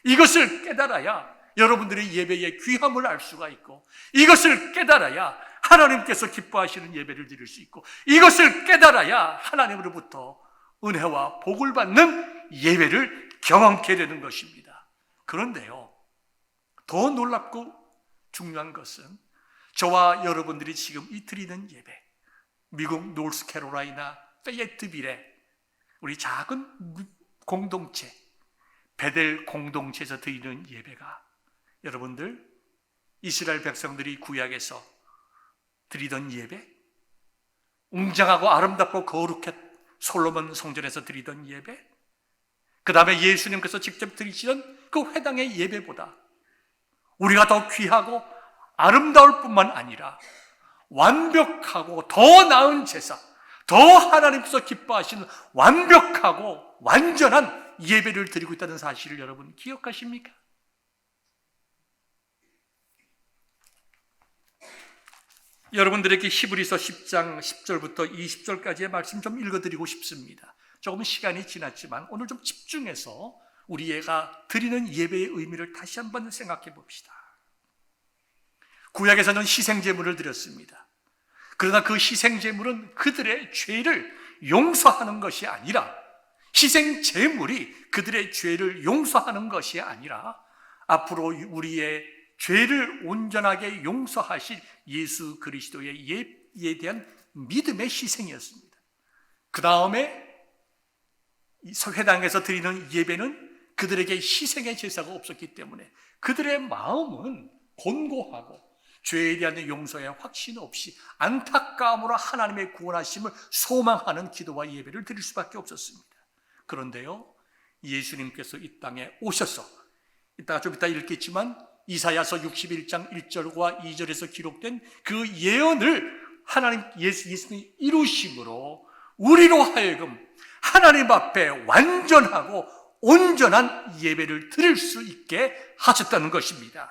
이것을 깨달아야 여러분들이 예배의 귀함을 알 수가 있고, 이것을 깨달아야 하나님께서 기뻐하시는 예배를 드릴 수 있고, 이것을 깨달아야 하나님으로부터 은혜와 복을 받는 예배를 경험케 되는 것입니다. 그런데요, 더 놀랍고 중요한 것은 저와 여러분들이 지금 이 드리는 예배, 미국 노스캐롤라이나 페이에트빌의 우리 작은 공동체, 베델 공동체에서 드리는 예배가 여러분들 이스라엘 백성들이 구약에서 드리던 예배, 웅장하고 아름답고 거룩한 솔로몬 성전에서 드리던 예배, 그 다음에 예수님께서 직접 드리시던 그 회당의 예배보다 우리가 더 귀하고 아름다울 뿐만 아니라 완벽하고 더 나은 제사, 더 하나님께서 기뻐하시는 완벽하고 완전한 예배를 드리고 있다는 사실을 여러분 기억하십니까? 여러분들에게 히브리서 10장 10절부터 20절까지의 말씀 좀 읽어드리고 싶습니다. 조금 시간이 지났지만 오늘 좀 집중해서 우리가 드리는 예배의 의미를 다시 한번 생각해 봅시다. 구약에서는 희생제물을 드렸습니다. 그러나 그 희생제물은 그들의 죄를 용서하는 것이 아니라, 희생제물이 그들의 죄를 용서하는 것이 아니라 앞으로 우리의 죄를 온전하게 용서하실 예수 그리스도의 예에 대한 믿음의 희생이었습니다. 그 다음에 회당에서 드리는 예배는 그들에게 희생의 제사가 없었기 때문에 그들의 마음은 곤고하고 죄에 대한 용서의 확신 없이 안타까움으로 하나님의 구원하심을 소망하는 기도와 예배를 드릴 수밖에 없었습니다. 그런데요, 예수님께서 이 땅에 오셔서, 이따가 좀 이따 읽겠지만 이사야서 61장 1절과 2절에서 기록된 그 예언을 하나님 예수님이 이루심으로 우리로 하여금 하나님 앞에 완전하고 온전한 예배를 드릴 수 있게 하셨다는 것입니다.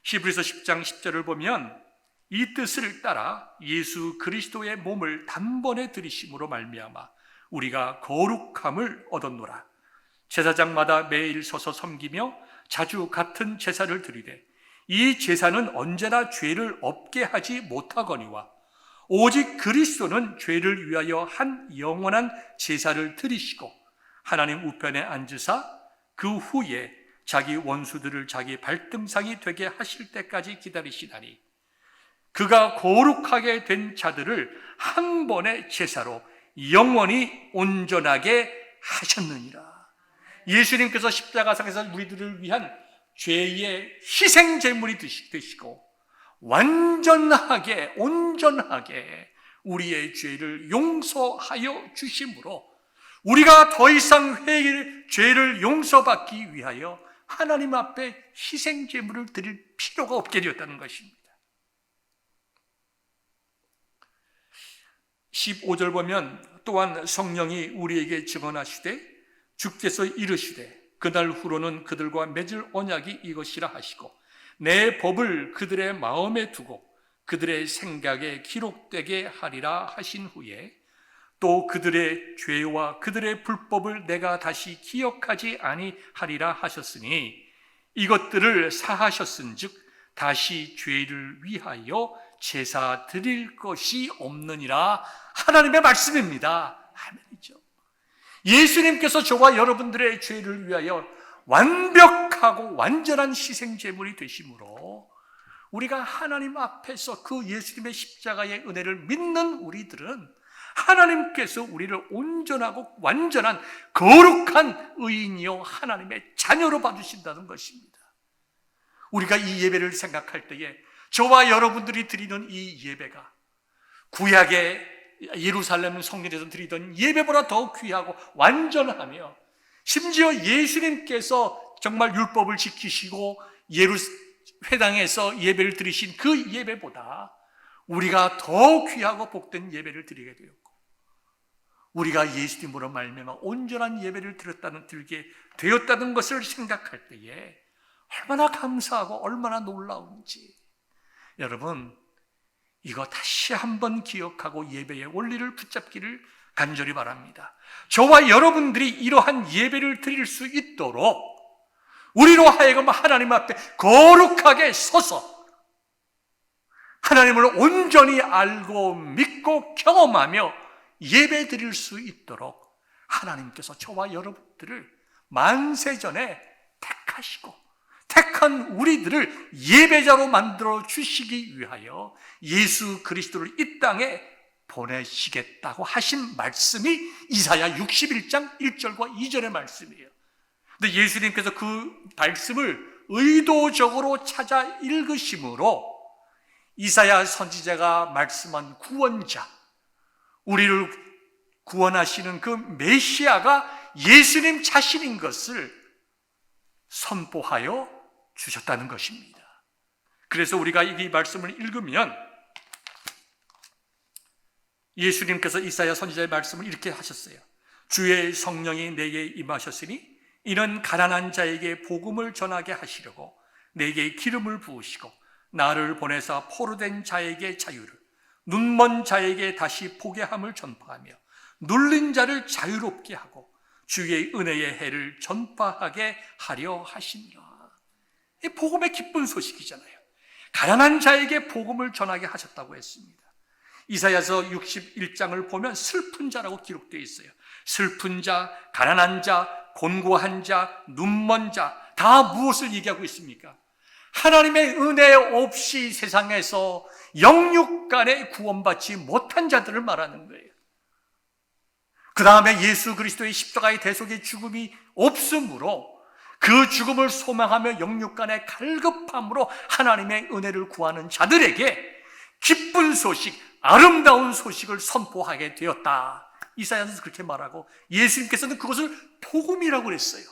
히브리서 10장 10절을 보면 이 뜻을 따라 예수 그리스도의 몸을 단번에 드리심으로 말미암아 우리가 거룩함을 얻었노라. 제사장마다 매일 서서 섬기며 자주 같은 제사를 드리되 이 제사는 언제나 죄를 없게 하지 못하거니와 오직 그리스도는 죄를 위하여 한 영원한 제사를 드리시고 하나님 우편에 앉으사 그 후에 자기 원수들을 자기 발등상이 되게 하실 때까지 기다리시다니 그가 거룩하게 된 자들을 한 번의 제사로 영원히 온전하게 하셨느니라. 예수님께서 십자가상에서 우리들을 위한 죄의 희생제물이 되시고 완전하게 온전하게 우리의 죄를 용서하여 주심으로 우리가 더 이상 죄를 용서받기 위하여 하나님 앞에 희생제물을 드릴 필요가 없게 되었다는 것입니다. 15절 보면 또한 성령이 우리에게 증언하시되 주께서 이르시되 그날 후로는 그들과 맺을 언약이 이것이라 하시고 내 법을 그들의 마음에 두고 그들의 생각에 기록되게 하리라 하신 후에 또 그들의 죄와 그들의 불법을 내가 다시 기억하지 아니하리라 하셨으니 이것들을 사하셨은즉 다시 죄를 위하여 제사 드릴 것이 없느니라 하나님의 말씀입니다. 아멘이죠. 예수님께서 저와 여러분들의 죄를 위하여 완벽하고 완전한 희생제물이 되심으로 우리가 하나님 앞에서 그 예수님의 십자가의 은혜를 믿는 우리들은 하나님께서 우리를 온전하고 완전한 거룩한 의인이요 하나님의 자녀로 봐주신다는 것입니다. 우리가 이 예배를 생각할 때에 저와 여러분들이 드리는 이 예배가 구약의 예루살렘 성전에서 드리던 예배보다 더 귀하고 완전하며 심지어 예수님께서 정말 율법을 지키시고 회당에서 예배를 드리신 그 예배보다 우리가 더 귀하고 복된 예배를 드리게 되었고 우리가 예수님으로 말미암아 온전한 예배를 드리게 되었다는 것을 생각할 때에 얼마나 감사하고 얼마나 놀라운지 여러분 이거 다시 한번 기억하고 예배의 원리를 붙잡기를 간절히 바랍니다. 저와 여러분들이 이러한 예배를 드릴 수 있도록 우리로 하여금 하나님 앞에 거룩하게 서서 하나님을 온전히 알고 믿고 경험하며 예배 드릴 수 있도록 하나님께서 저와 여러분들을 만세전에 택하시고 택한 우리들을 예배자로 만들어 주시기 위하여 예수 그리스도를 이 땅에 보내시겠다고 하신 말씀이 이사야 61장 1절과 2절의 말씀이에요. 근데 예수님께서 그 말씀을 의도적으로 찾아 읽으심으로 이사야 선지자가 말씀한 구원자, 우리를 구원하시는 그 메시아가 예수님 자신인 것을 선포하여 주셨다는 것입니다. 그래서 우리가 이 말씀을 읽으면 예수님께서 이사야 선지자의 말씀을 이렇게 하셨어요. 주의 성령이 내게 임하셨으니 이는 가난한 자에게 복음을 전하게 하시려고 내게 기름을 부으시고 나를 보내사 포로된 자에게 자유를, 눈먼 자에게 다시 보게 함을 전파하며 눌린 자를 자유롭게 하고 주의 은혜의 해를 전파하게 하려 하시니라. 이 복음의 기쁜 소식이잖아요. 가난한 자에게 복음을 전하게 하셨다고 했습니다. 이사야서 61장을 보면 슬픈 자라고 기록되어 있어요. 슬픈 자, 가난한 자, 곤고한 자, 눈먼 자, 다 무엇을 얘기하고 있습니까? 하나님의 은혜 없이 세상에서 영육간에 구원받지 못한 자들을 말하는 거예요. 그 다음에 예수 그리스도의 십자가의 대속의 죽음이 없으므로 그 죽음을 소망하며 영육간의 갈급함으로 하나님의 은혜를 구하는 자들에게 기쁜 소식, 아름다운 소식을 선포하게 되었다. 이사야는 그렇게 말하고 예수님께서는 그것을 복음이라고 그랬어요.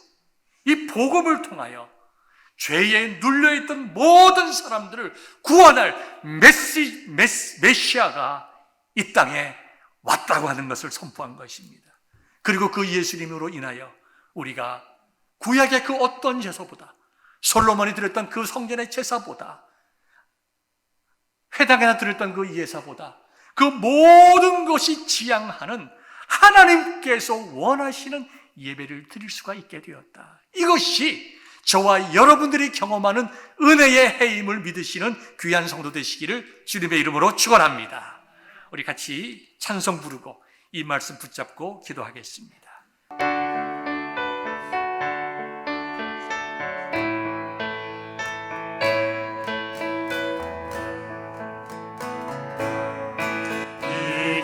이 복음을 통하여 죄에 눌려있던 모든 사람들을 구원할 메시아가 이 땅에 왔다고 하는 것을 선포한 것입니다. 그리고 그 예수님으로 인하여 우리가 구약의 그 어떤 제사보다, 솔로몬이 드렸던 그 성전의 제사보다, 회당에나 드렸던 그 예사보다 그 모든 것이 지향하는 하나님께서 원하시는 예배를 드릴 수가 있게 되었다. 이것이 저와 여러분들이 경험하는 은혜의 해임을 믿으시는 귀한 성도 되시기를 주님의 이름으로 축원합니다. 우리 같이 찬송 부르고 이 말씀 붙잡고 기도하겠습니다.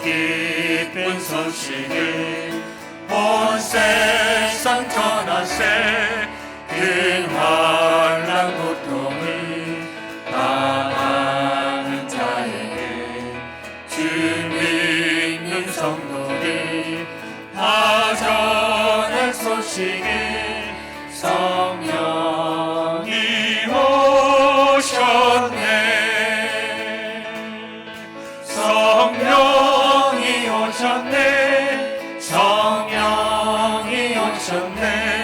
기쁜 소식을 온 세상 전하세 큰 환난 고통을 당하는 자에게 주 믿는 성도들 다 전할 소식을 성령이 오셨네 성령이 오셨네 성령이 오셨네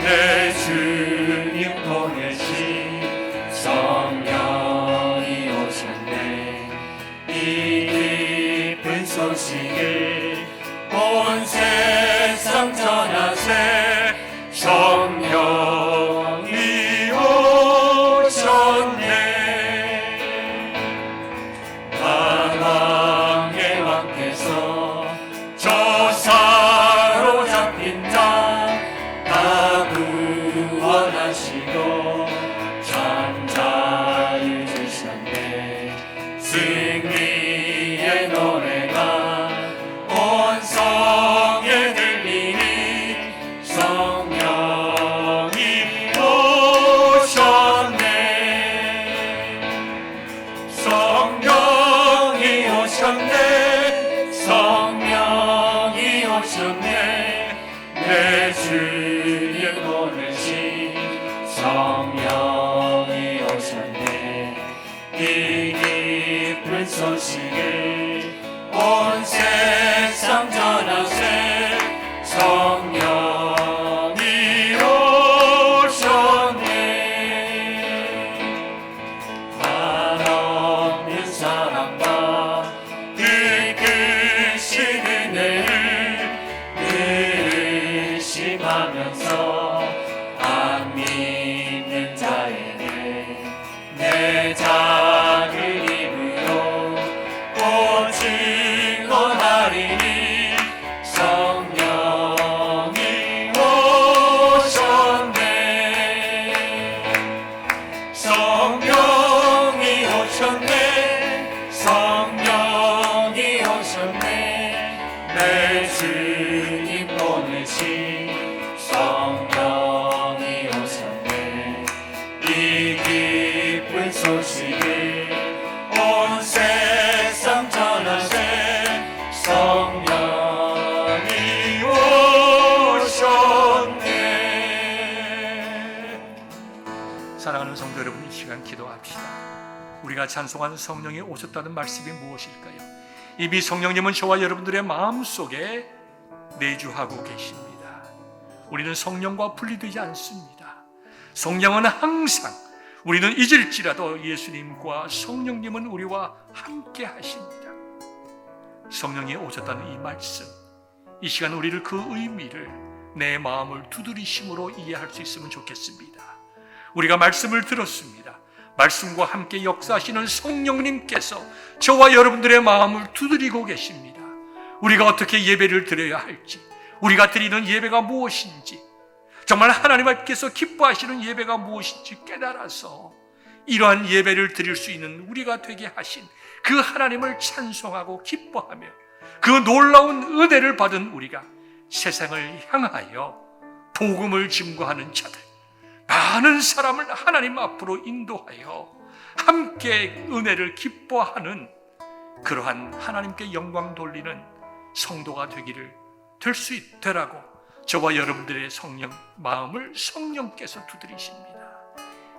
내 주님 보내신 성령이 오셨네 이 기쁜 소식을 온 세상 전하세 성령이 오셨네 만왕의 왕께서 저 사로잡힌 자 다 구원하시고 참 자유 주셨네 승리의 노래가 온 성에 들리니 성령이 오셨네 성령이 오셨네 성령이 오셨네 내 주님 보내신 성령이 오셨네 이 기쁜 소식을 온 세상 전하세 성령이 오셨네 한없는 사랑과 그크신 은혜를 늘 의심하면서 안 믿는 자에게 내 작은 힘으로 오셨네 성령이 오셨네 내 주님 보내신 성령이 오셨네 이 기쁜 소식을 온 세상 전하세 성령이 오셨네. 사랑하는 성도 여러분, 이 시간 기도합시다. 우리가 찬송하는 성령이 오셨다는 말씀이 무엇일까요? 이미 성령님은 저와 여러분들의 마음속에 내주하고 계십니다. 우리는 성령과 분리되지 않습니다. 성령은 항상, 우리는 잊을지라도 예수님과 성령님은 우리와 함께 하십니다. 성령이 오셨다는 이 말씀, 이 시간 우리를 그 의미를 내 마음을 두드리심으로 이해할 수 있으면 좋겠습니다. 우리가 말씀을 들었습니다. 말씀과 함께 역사하시는 성령님께서 저와 여러분들의 마음을 두드리고 계십니다. 우리가 어떻게 예배를 드려야 할지, 우리가 드리는 예배가 무엇인지, 정말 하나님 앞에서 기뻐하시는 예배가 무엇인지 깨달아서 이러한 예배를 드릴 수 있는 우리가 되게 하신 그 하나님을 찬송하고 기뻐하며 그 놀라운 은혜를 받은 우리가 세상을 향하여 복음을 증거하는 자들, 많은 사람을 하나님 앞으로 인도하여 함께 은혜를 기뻐하는 그러한 하나님께 영광 돌리는 성도가 될 수 있더라고 저와 여러분들의 성령 마음을 성령께서 두드리십니다.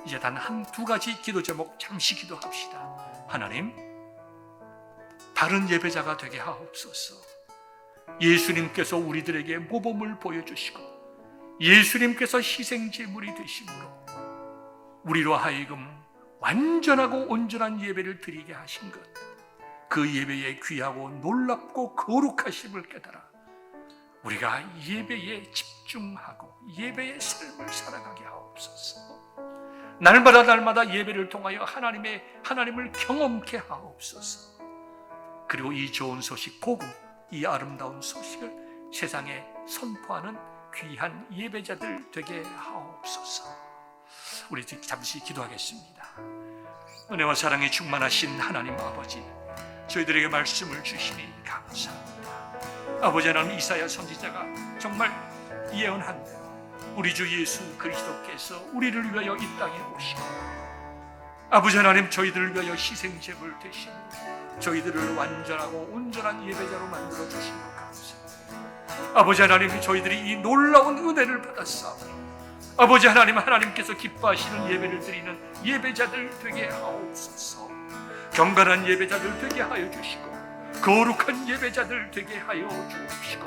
이제 단 두 가지 기도 제목 잠시 기도합시다. 하나님, 다른 예배자가 되게 하옵소서. 예수님께서 우리들에게 모범을 보여주시고 예수님께서 희생제물이 되심으로 우리로 하여금 완전하고 온전한 예배를 드리게 하신 것, 그 예배의 귀하고 놀랍고 거룩하심을 깨달아 우리가 예배에 집중하고 예배의 삶을 살아가게 하옵소서. 날마다 예배를 통하여 하나님을 경험케 하옵소서. 그리고 이 좋은 소식, 복음, 이 아름다운 소식을 세상에 선포하는 귀한 예배자들 되게 하옵소서. 우리 잠시 기도하겠습니다. 은혜와 사랑에 충만하신 하나님 아버지, 저희들에게 말씀을 주시니 감사합니다. 아버지 하나님, 이사야 선지자가 정말 예언한 대로 우리 주 예수 그리스도께서 우리를 위하여 이 땅에 오시고 아버지 하나님, 저희들을 위하여 희생제물 되시고 저희들을 완전하고 온전한 예배자로 만들어 주시고 감사합니다. 아버지 하나님, 저희들이 이 놀라운 은혜를 받았사오니 아버지 하나님, 하나님께서 기뻐하시는 예배를 드리는 예배자들 되게 하옵소서. 경건한 예배자들 되게 하여 주시고 거룩한 예배자들 되게 하여 주옵시고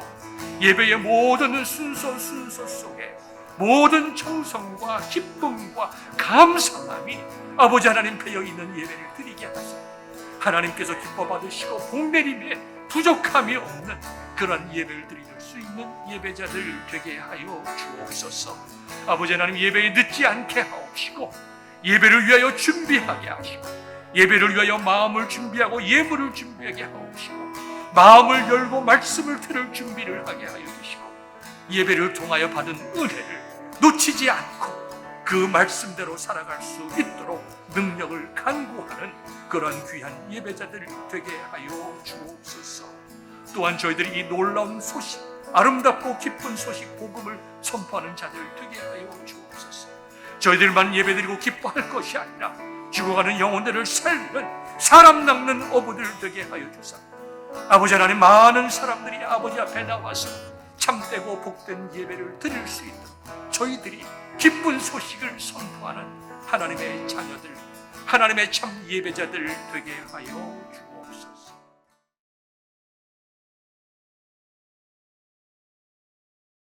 예배의 모든 순서 속에 모든 정성과 기쁨과 감사함이 아버지 하나님 배어있는 예배를 드리게 하소서. 하나님께서 기뻐 받으시고 복내림에 부족함이 없는 그런 예배를 드릴 수 있는 예배자들 되게 하여 주옵소서. 아버지 하나님, 예배에 늦지 않게 하옵시고 예배를 위하여 준비하게 하시고 예배를 위하여 마음을 준비하고 예물을 준비하게 하옵시고 마음을 열고 말씀을 들을 준비를 하게 하여 주시고 예배를 통하여 받은 은혜를 놓치지 않고 그 말씀대로 살아갈 수 있도록 능력을 간구하는 그런 귀한 예배자들 되게 하여 주옵소서. 또한 저희들이 이 놀라운 소식, 아름답고 기쁜 소식, 복음을 선포하는 자들 되게 하여 주옵소서. 저희들만 예배드리고 기뻐할 것이 아니라 죽어가는 영혼들을 살리는 사람 낚는 어부들 되게 하여 주사 아버지 하나님, 많은 사람들이 아버지 앞에 나와서 참되고 복된 예배를 드릴 수 있도록 저희들이 기쁜 소식을 선포하는 하나님의 자녀들, 하나님의 참 예배자들 되게 하여 주옵소서.